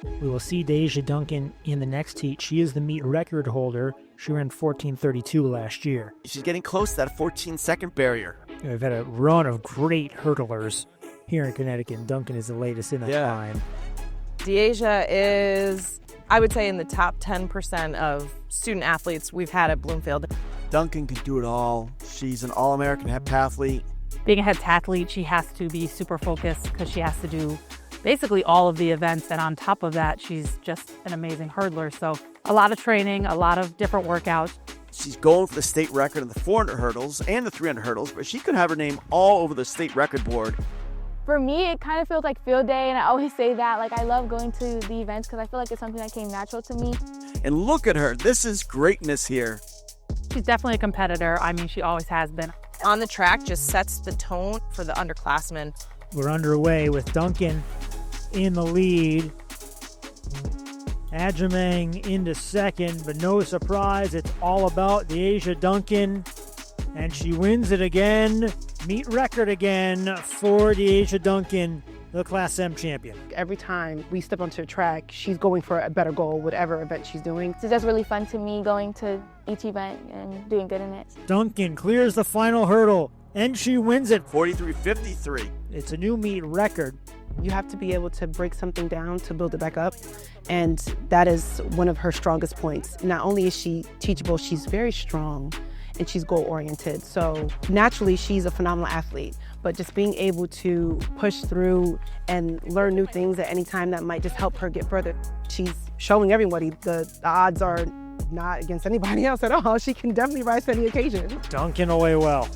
We will see D'Asia Duncan in the next heat. She is the meet record holder. She ran 14:32 last year. She's getting close to that 14-second barrier. We've had a run of great hurdlers here in Connecticut. Duncan is the latest in that line. D'Asia is, I would say, in the top 10% of student athletes we've had at Bloomfield. Duncan can do it all. She's an All-American heptathlete. Being a heptathlete, she has to be super focused because she has to do basically all of the events. And on top of that, she's just an amazing hurdler. So a lot of training, a lot of different workouts. She's going for the state record in the 400 hurdles and the 300 hurdles, but she could have her name all over the state record board. For me, it kind of feels like field day, and I always say that. Like, I love going to the events because I feel like it's something that came natural to me. And look at her. This is greatness here. She's definitely a competitor. I mean, she always has been. On the track, just sets the tone for the underclassmen. We're underway with Duncan in the lead. Adjamang into second, but no surprise, it's all about D'Asia Duncan, and she wins it again. Meet record again for D'Asia Duncan, the Class M champion. Every time we step onto a track, she's going for a better goal, whatever event she's doing. It's just really fun to me going to each event and doing good in it. Duncan clears the final hurdle, and she wins it. 43.53. It's a new meet record. You have to be able to break something down to build it back up, and that is one of her strongest points. Not only is she teachable, she's very strong, and she's goal-oriented. So naturally, she's a phenomenal athlete, but just being able to push through and learn new things at any time that might just help her get further. She's showing everybody the odds are not against anybody else at all. She can definitely rise to any occasion. Duncan away well.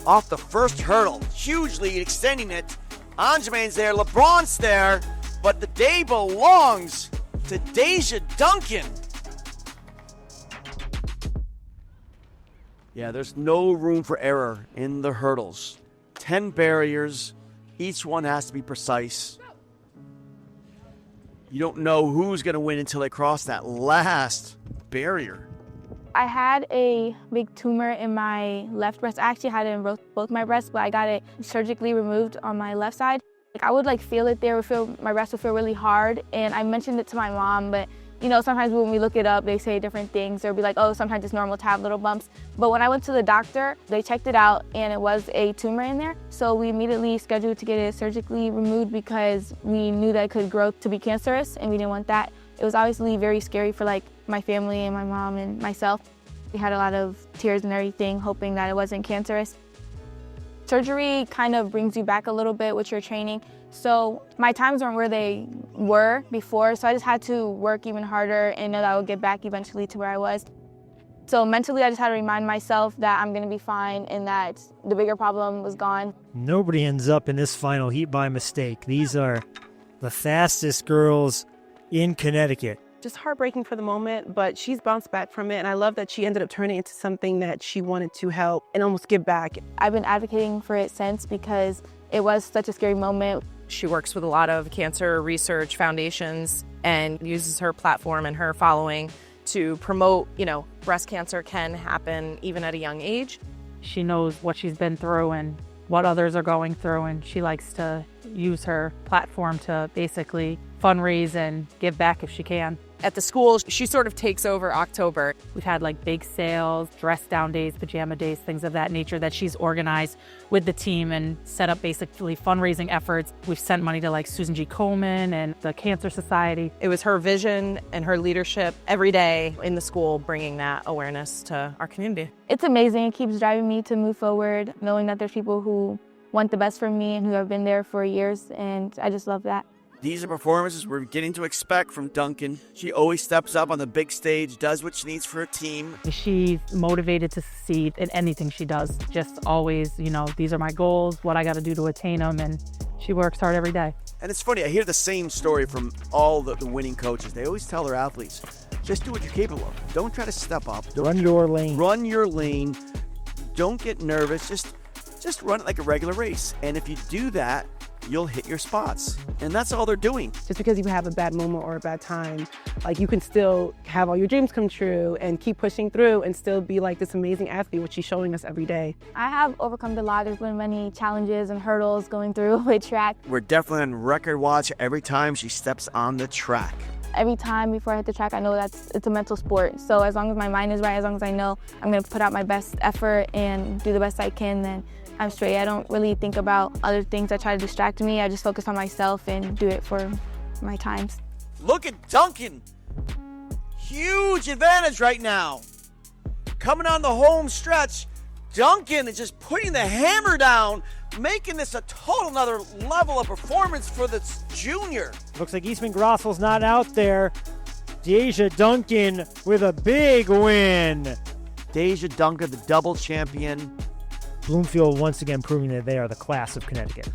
Off the first hurdle, huge lead, extending it. Anjumang's there, LeBron's there, but the day belongs to D'Asia Duncan. Yeah, there's no room for error in the hurdles. 10 barriers, each one has to be precise. You don't know who's going to win until they cross that last barrier. I had a big tumor in my left breast. I actually had it in both my breasts, but I got it surgically removed on my left side. I would feel it there, my breast would feel really hard, and I mentioned it to my mom, but sometimes when we look it up, they say different things. They'll be like, oh, sometimes it's normal to have little bumps. But when I went to the doctor, they checked it out, and it was a tumor in there. So we immediately scheduled to get it surgically removed because we knew that it could grow to be cancerous, and we didn't want that. It was obviously very scary for my family and my mom and myself. We had a lot of tears and everything, hoping that it wasn't cancerous. Surgery kind of brings you back a little bit with your training. So my times weren't where they were before, so I just had to work even harder and know that I would get back eventually to where I was. So mentally, I just had to remind myself that I'm gonna be fine and that the bigger problem was gone. Nobody ends up in this final heat by mistake. These are the fastest girls in Connecticut. Just heartbreaking for the moment, but she's bounced back from it, and I love that she ended up turning it into something that she wanted to help and almost give back. I've been advocating for it since because it was such a scary moment. She works with a lot of cancer research foundations and uses her platform and her following to promote, breast cancer can happen even at a young age. She knows what she's been through and what others are going through, and she likes to use her platform to basically fundraise and give back if she can. At the school, she sort of takes over October. We've had bake sales, dress down days, pajama days, things of that nature that she's organized with the team and set up basically fundraising efforts. We've sent money to Susan G. Komen and the Cancer Society. It was her vision and her leadership every day in the school bringing that awareness to our community. It's amazing. It keeps driving me to move forward, knowing that there's people who want the best for me and who have been there for years, and I just love that. These are performances we're beginning to expect from Duncan. She always steps up on the big stage, does what she needs for her team. She's motivated to succeed in anything she does. Just always, these are my goals, what I got to do to attain them, and she works hard every day. And it's funny, I hear the same story from all the winning coaches. They always tell their athletes, just do what you're capable of. Don't try to step up. Run your lane. Run your lane. Don't get nervous. Just run it like a regular race. And if you do that, you'll hit your spots. And that's all they're doing. Just because you have a bad moment or a bad time, like you can still have all your dreams come true and keep pushing through and still be like this amazing athlete, which she's showing us every day. I have overcome a lot. There's been many challenges and hurdles going through with track. We're definitely on record watch every time she steps on the track. Every time before I hit the track, I know it's a mental sport. So as long as my mind is right, as long as I know I'm going to put out my best effort and do the best I can, then I'm straight. I don't really think about other things that try to distract me. I just focus on myself and do it for my times. Look at Duncan. Huge advantage right now. Coming on the home stretch, Duncan is just putting the hammer down, making this a total another level of performance for this junior. Looks like Eastman Grossel's not out there. D'Asia Duncan with a big win. D'Asia Duncan, the double champion. Bloomfield once again proving that they are the class of Connecticut.